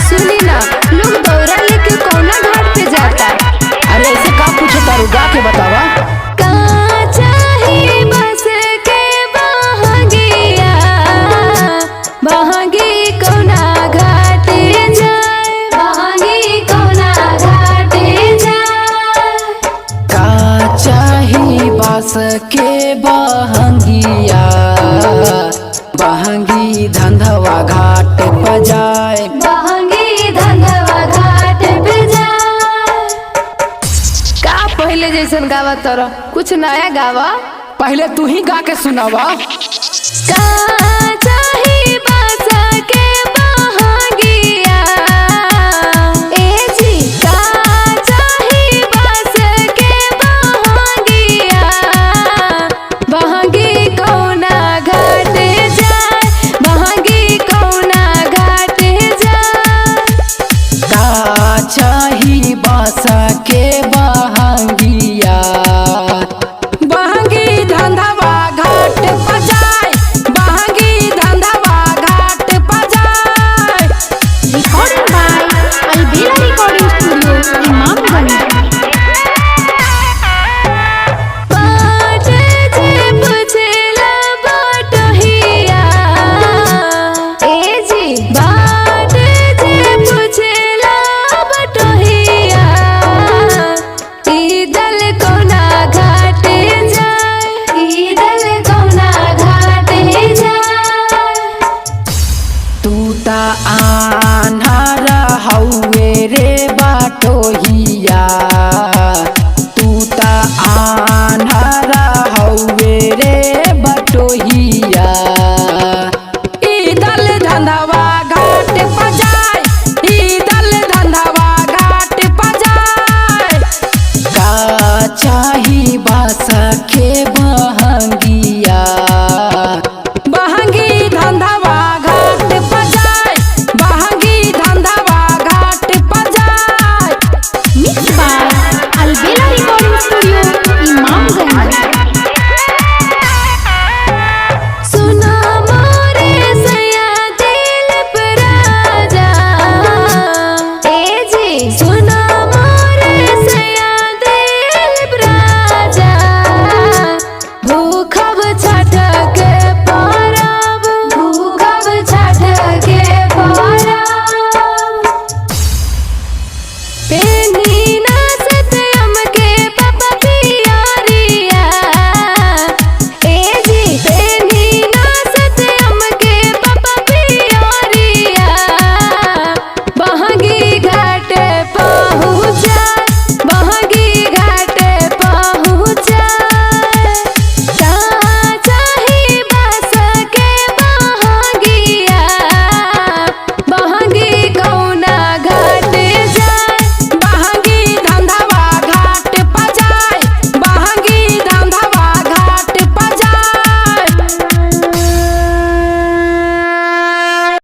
सुनी ना, लोग दौरा लेके कौना घाट पे जाता। अरे ऐसे का पूछे तारू, गा के बतावा। का चाही बस के बहंगिया, बहंगी कौना घाट जाए, बहंगी कौना घाट जाए। का चाही बास के बहंगिया, बहंगी धंधवा घाट पर जाए, बहंगी धंधवा घाट पे जाए। का पहले जैसन गावा तोरा, कुछ नया गावा। पहले तू ही गा के सुनावा। का